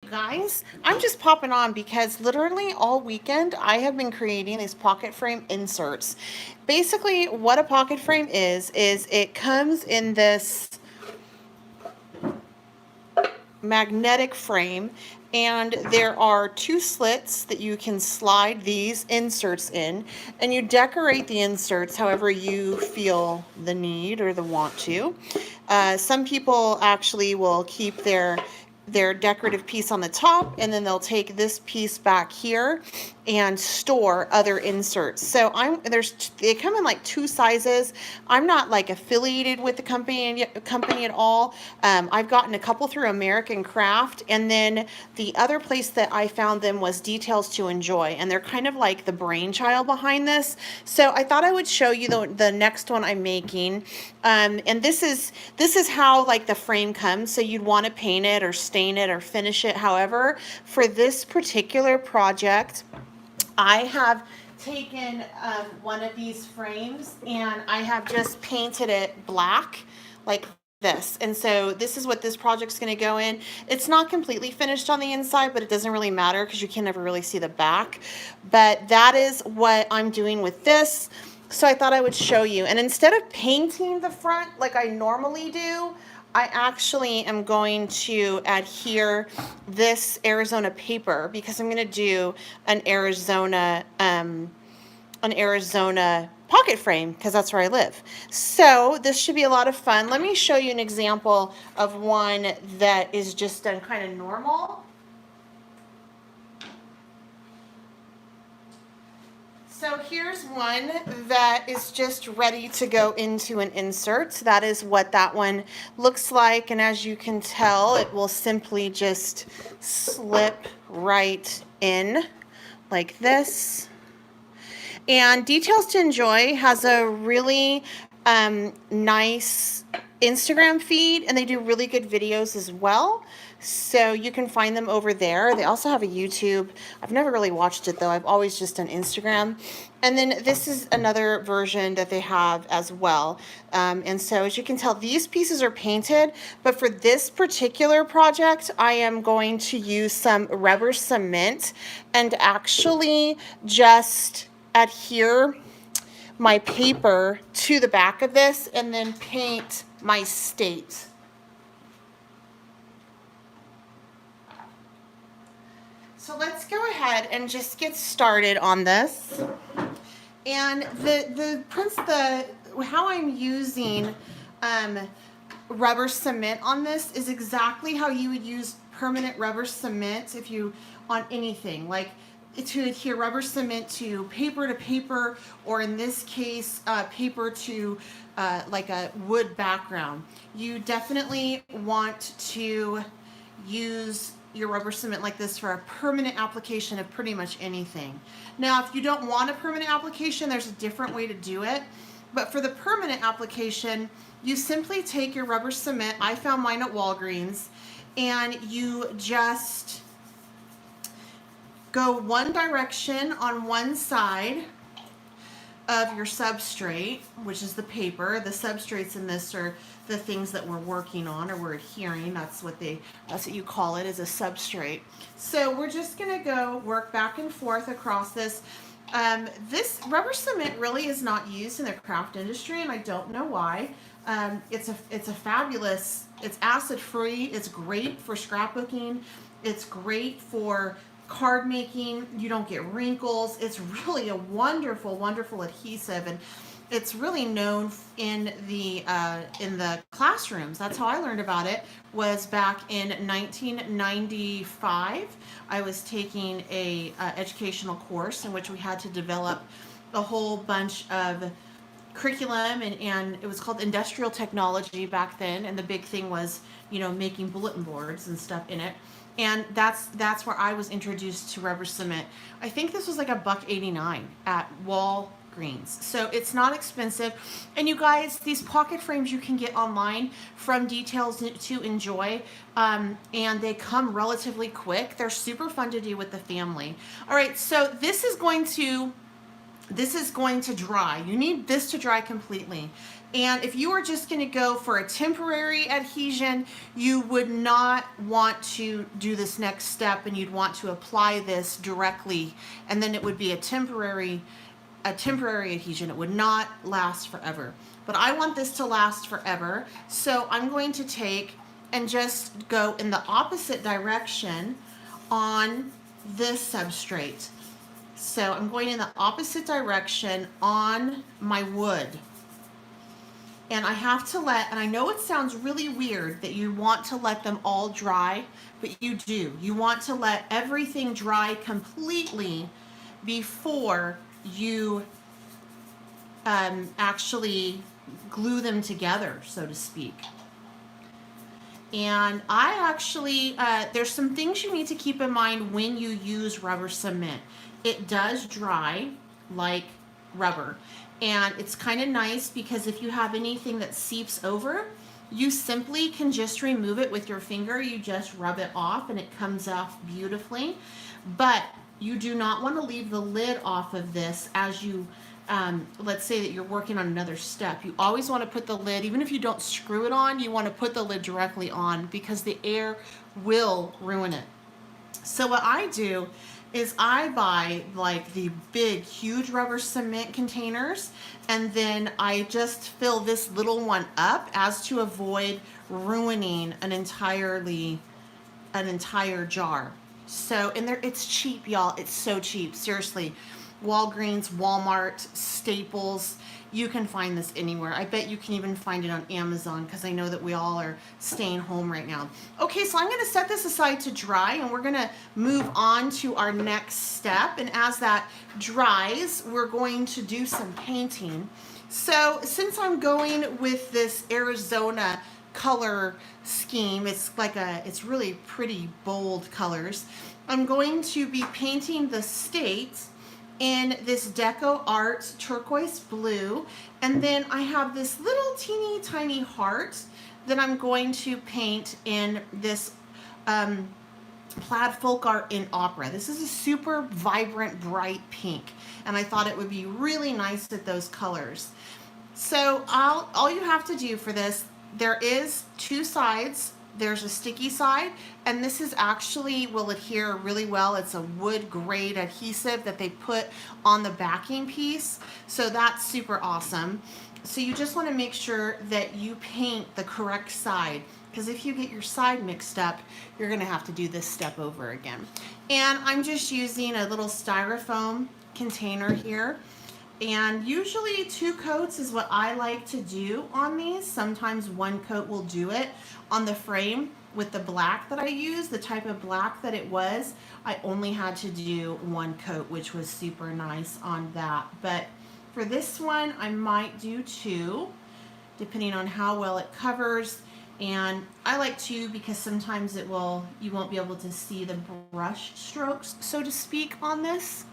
Guys, I'm just popping on because literally all weekend I have been creating these pocket frame inserts. Basically, what a pocket frame is it comes in this magnetic frame, and there are two slits that you can slide these inserts in, and you decorate the inserts however you feel the need or the want to. Some people actually will keep their decorative piece on the top, and then they'll take this piece back here and store other inserts. So they come in like two sizes. I'm not like affiliated with the company at all. I've gotten a couple through American Craft, and then the other place that I found them was Details to Enjoy, and they're kind of like the brainchild behind this. So I thought I would show you the next one I'm making. And this is how like the frame comes. So you'd want to paint it or stain it or finish it. However, for this particular project, I have taken one of these frames and I have just painted it black like this. And so this is what this project's going to go in. It's not completely finished on the inside, but it doesn't really matter because you can never really see the back. But that is what I'm doing with this. So I thought I would show you. And instead of painting the front like I normally do, I actually am going to adhere this Arizona paper because I'm going to do an Arizona pocket frame because that's where I live. So this should be a lot of fun. Let me show you an example of one that is just done kind of normal. So here's one that is just ready to go into an insert. That is what that one looks like. And as you can tell, it will simply just slip right in like this. And Details to Enjoy has a really nice Instagram feed, and they do really good videos as well. So you can find them over there. They also have a YouTube. I've never really watched it though. I've always just done Instagram. And then this is another version that they have as well. And so as you can tell, these pieces are painted, but for this particular project, I am going to use some rubber cement and actually just adhere my paper to the back of this and then paint my state. So let's go ahead and just get started on this. And how I'm using rubber cement on this is exactly how you would use permanent rubber cement if you on anything, like to adhere rubber cement to paper, or in this case, paper to like a wood background. You definitely want to use your rubber cement like this for a permanent application of pretty much anything. Now, if you don't want a permanent application, there's a different way to do it. But for the permanent application, you simply take your rubber cement, I found mine at Walgreens, and you just go one direction on one side of your substrate, which is the paper. The substrates in this are the things that we're working on or we're adhering. That's what you call it, is a substrate. So we're just gonna go work back and forth across this. This rubber cement really is not used in the craft industry, and I don't know why. It's a fabulous, it's acid free, it's great for scrapbooking, it's great for card making. You don't get wrinkles. It's really a wonderful, wonderful adhesive, and it's really known in the classrooms. That's how I learned about it, was back in 1995. I was taking a educational course in which we had to develop a whole bunch of curriculum, and it was called industrial technology back then, and the big thing was, you know, making bulletin boards and stuff in it. And that's where I was introduced to rubber cement. I think this was like $1.89 at Walgreens. So it's not expensive. And you guys, these pocket frames you can get online from Details to Enjoy. And they come relatively quick. They're super fun to do with the family. All right, so this is going to dry. You need this to dry completely. And if you were just going to go for a temporary adhesion, you would not want to do this next step, and you'd want to apply this directly, and then it would be a temporary adhesion. It would not last forever. But I want this to last forever, so I'm going to take and just go in the opposite direction on this substrate. So I'm going in the opposite direction on my wood. And I have to let, and I know it sounds really weird that you want to let them all dry, but you do. You want to let everything dry completely before you actually glue them together, so to speak. And I actually, there's some things you need to keep in mind when you use rubber cement. It does dry like rubber. And it's kind of nice because if you have anything that seeps over, you simply can just remove it with your finger. You just rub it off and it comes off beautifully. But you do not want to leave the lid off of this as you, let's say that you're working on another step. You always want to put the lid, even if you don't screw it on, you want to put the lid directly on because the air will ruin it. So what I do is I buy like the big, huge rubber cement containers, and then I just fill this little one up as to avoid ruining an entire jar. So, and there, it's cheap, y'all. It's so cheap. Seriously. Walgreens, Walmart, Staples, you can find this anywhere. I bet you can even find it on Amazon because I know that we all are staying home right now. Okay, so I'm going to set this aside to dry, and we're going to move on to our next step. And as that dries, we're going to do some painting. So since I'm going with this Arizona color scheme, it's really pretty bold colors. I'm going to be painting the state in this Deco Art turquoise blue, and then I have this little teeny tiny heart that I'm going to paint in this plaid folk art in opera. This is a super vibrant bright pink, and I thought it would be really nice with those colors. So all you have to do for this, there is two sides. There's a sticky side, and this is actually will adhere really well. It's a wood grade adhesive that they put on the backing piece, so that's super awesome. So you just want to make sure that you paint the correct side, because if you get your side mixed up, you're going to have to do this step over again. And I'm just using a little styrofoam container here. And usually 2 coats is what I like to do on these. Sometimes 1 coat will do it. On the frame with the black that I used, the type of black that it was, I only had to do 1 coat, which was super nice on that. But for this one, I might do 2, depending on how well it covers. And I like 2 because sometimes you won't be able to see the brush strokes, so to speak, on this.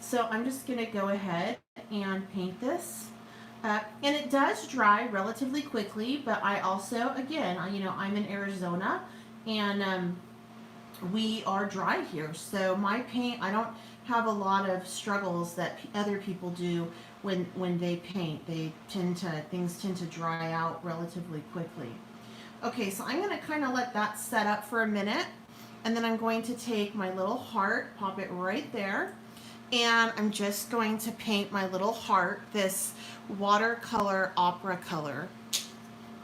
So I'm just going to go ahead and paint this. And it does dry relatively quickly, but I also, again, I'm in Arizona, and we are dry here. So my paint, I don't have a lot of struggles that other people do when they paint. Things tend to dry out relatively quickly. Okay, so I'm going to kind of let that set up for a minute, and then I'm going to take my little heart, pop it right there. And I'm just going to paint my little heart this watercolor opera color,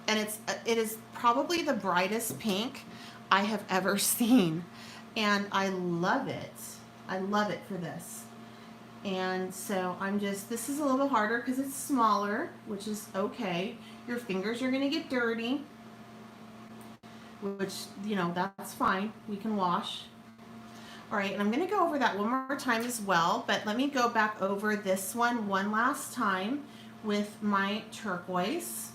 and it is probably the brightest pink I have ever seen, and I love it. I love it for this. And so this is a little harder because it's smaller, which is okay. Your fingers are going to get dirty, which that's fine. We can wash. All right, and I'm going to go over that one more time as well, but let me go back over this one last time with my turquoise.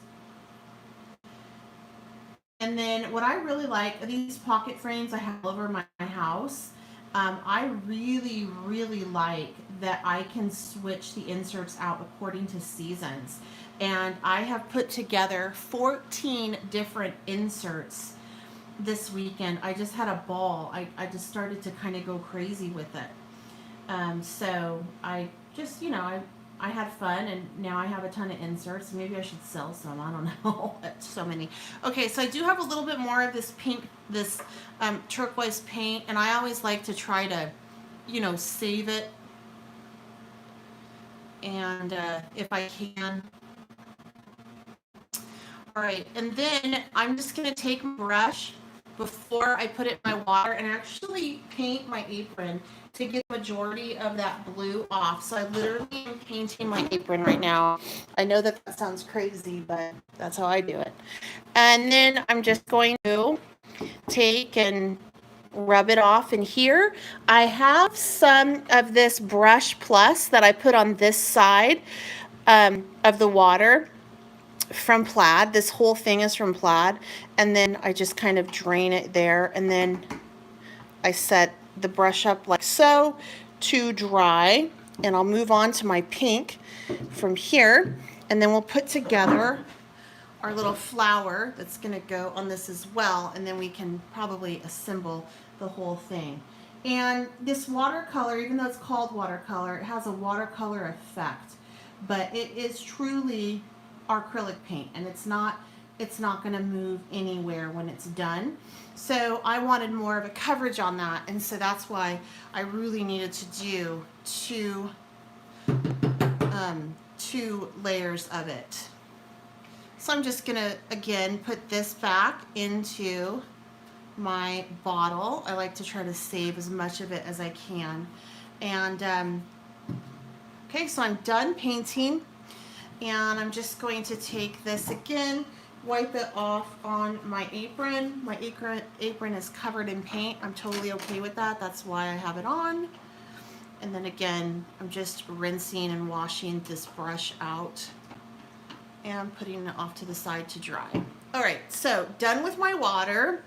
And then what I really like are these pocket frames I have all over my house. I really, really like that I can switch the inserts out according to seasons. And I have put together 14 different inserts this weekend. I just had a ball. I just started to kind of go crazy with it. So I just, I had fun, and now I have a ton of inserts. Maybe I should sell some. I don't know. So many. Okay, so I do have a little bit more of this pink, this turquoise paint, and I always like to try to, you know, save it. And if I can. All right, and then I'm just gonna take my brush before I put it in my water and actually paint my apron to get the majority of that blue off. So I literally am painting my apron right now. I know that that sounds crazy, but that's how I do it. And then I'm just going to take and rub it off in here. I have some of this Brush Plus that I put on this side of the water from Plaid. This whole thing is from Plaid. And then I just kind of drain it there. And then I set the brush up like so to dry. And I'll move on to my pink from here. And then we'll put together our little flower that's going to go on this as well. And then we can probably assemble the whole thing. And this watercolor, even though it's called watercolor, it has a watercolor effect. But it is truly acrylic paint, and it's not going to move anywhere when it's done. So I wanted more of a coverage on that, and so that's why I really needed to do two layers of it. So I'm just gonna again put this back into my bottle. I like to try to save as much of it as I can. And okay, so I'm done painting, and I'm just going to take this again, wipe it off on my apron. My apron is covered in paint. I'm totally okay with that. That's why I have it on. And then again, I'm just rinsing and washing this brush out and putting it off to the side to dry. All right, so done with my water.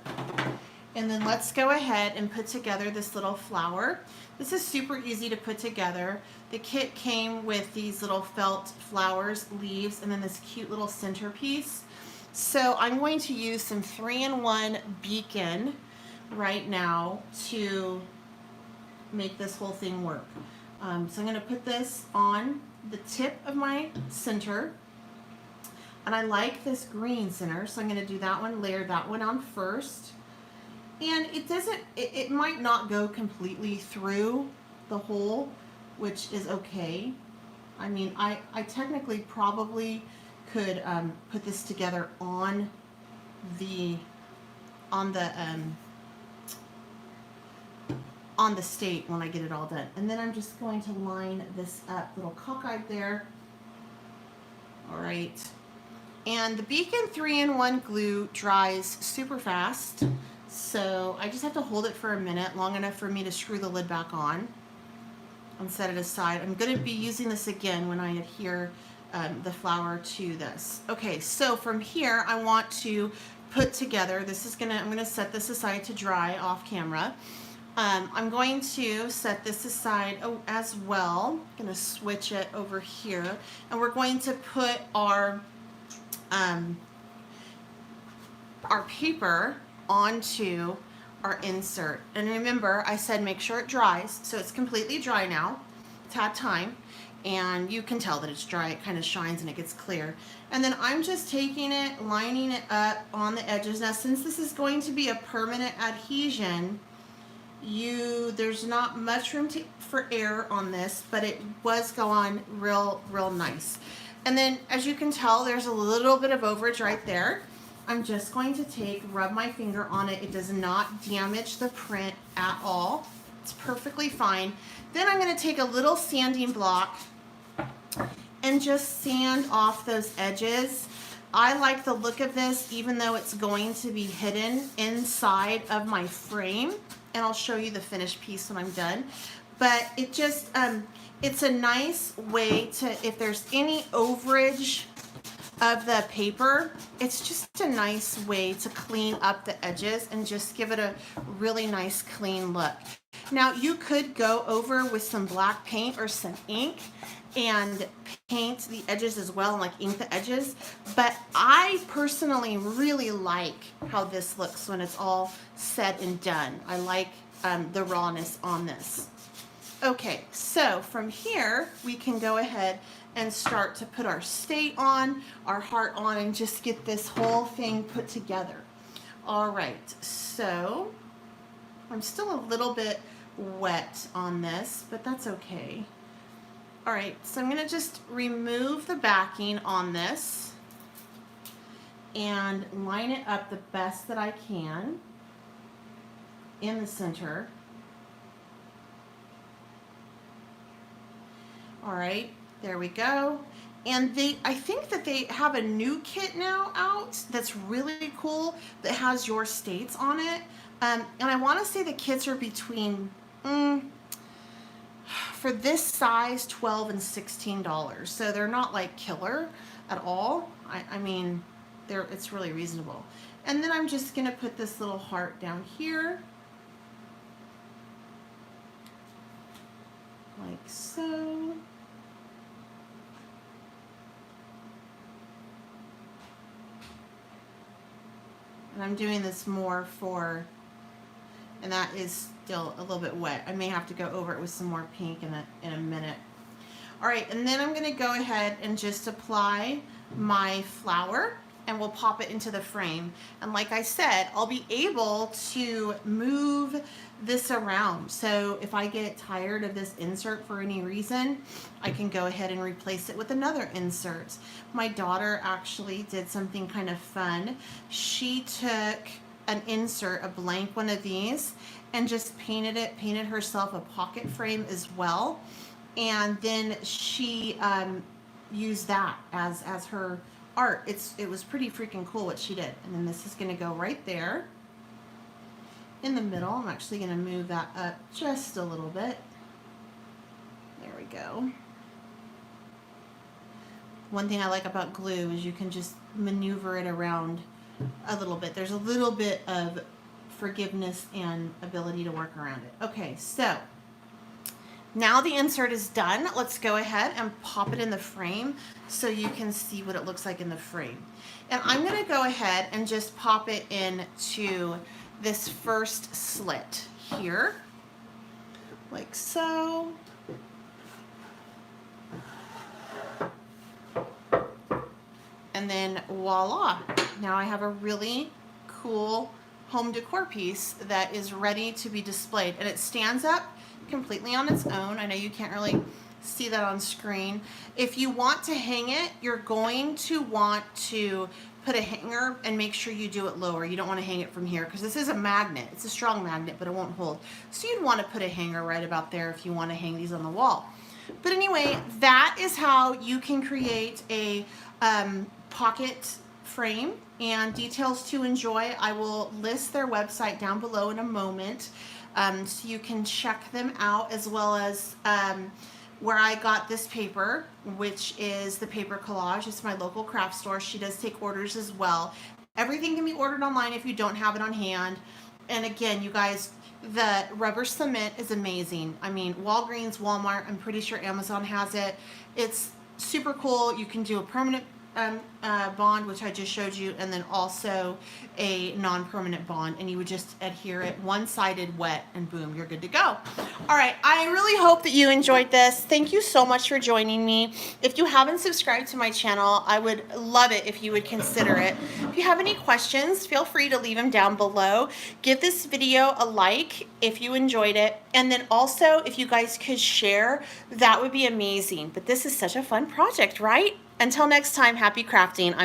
And then let's go ahead and put together this little flower. This is super easy to put together. The kit came with these little felt flowers, leaves, and then this cute little centerpiece. So I'm going to use some 3-in-1 beacon right now to make this whole thing work. So I'm going to put this on the tip of my center. And I like this green center, so I'm going to do that one, layer that one on first. And it might not go completely through the hole, which is okay. I mean, I technically probably could put this together on the state when I get it all done. And then I'm just going to line this up, little cockeyed there. All right. And the Beacon 3-in-1 glue dries super fast. So I just have to hold it for a minute, long enough for me to screw the lid back on and set it aside. I'm going to be using this again when I adhere the flower to this. Okay, so from here I want to put together, I'm going to set this aside to dry off camera. I'm going to set this aside as well. I'm going to switch it over here, and we're going to put our paper onto our insert. And remember, I said make sure it dries, so it's completely dry now. It's had time, and you can tell that it's dry. It kind of shines and it gets clear. And then I'm just taking it, lining it up on the edges. Now, since this is going to be a permanent adhesion, there's not much room for error on this, but it was go on real nice. And then, as you can tell, there's a little bit of overage right there. I'm just going to rub my finger on it. It does not damage the print at all. It's perfectly fine. Then I'm going to take a little sanding block and just sand off those edges. I like the look of this, even though it's going to be hidden inside of my frame. And I'll show you the finished piece when I'm done. But it just, it's a nice way to, if there's any overage of the paper, it's just a nice way to clean up the edges and just give it a really nice clean look. Now, you could go over with some black paint or some ink and paint the edges as well, and like ink the edges, but I personally really like how this looks when it's all said and done. I like the rawness on this. Okay, so from here, we can go ahead and start to put our state on, our heart on, and just get this whole thing put together. All right, so I'm still a little bit wet on this, but that's okay. All right, so I'm gonna just remove the backing on this and line it up the best that I can in the center. All right, there we go. And I think that they have a new kit now out that's really cool that has your states on it. And I want to say the kits are between, for this size, $12 and $16. So they're not like killer at all. I mean, it's really reasonable. And then I'm just gonna put this little heart down here, like so. And I'm doing this more for, and that is still a little bit wet. I may have to go over it with some more pink in a minute. All right, and then I'm gonna go ahead and just apply my flower, and we'll pop it into the frame. And like I said, I'll be able to move this around. So if I get tired of this insert for any reason, I can go ahead and replace it with another insert. My daughter actually did something kind of fun. She took an insert, a blank one of these, and just painted herself a pocket frame as well. And then she used that as her art. It was pretty freaking cool what she did. And then this is gonna go right there in the middle. I'm actually gonna move that up just a little bit. There we go. One thing I like about glue is you can just maneuver it around a little bit. There's a little bit of forgiveness and ability to work around it. Okay, so now the insert is done. Let's go ahead and pop it in the frame so you can see what it looks like in the frame. And I'm gonna go ahead and just pop it into this first slit here, like so. And then voila, now I have a really cool home decor piece that is ready to be displayed. And it stands up completely on its own. I know you can't really see that on screen. If you want to hang it, you're going to want to put a hanger and make sure you do it lower. You don't want to hang it from here because this is a magnet. It's a strong magnet, but it won't hold. So you'd want to put a hanger right about there if you want to hang these on the wall. But anyway, that is how you can create a pocket frame. And details to enjoy, I will list their website down below in a moment. So you can check them out, as well as where I got this paper, which is the Paper Collage. It's my local craft store. She does take orders as well. Everything can be ordered online if you don't have it on hand. And again, you guys, the rubber cement is amazing. I mean, Walgreens, Walmart, I'm pretty sure Amazon has it. It's super cool. You can do a permanent bond, which I just showed you, and then also a non-permanent bond, and you would just adhere it one-sided wet, and boom, you're good to go. All right, I really hope that you enjoyed this. Thank you so much for joining me. If you haven't subscribed to my channel, I would love it if you would consider it. If you have any questions, feel free to leave them down below. Give this video a like if you enjoyed it, and then also if you guys could share, that would be amazing. But this is such a fun project, right? Until next time, happy crafting.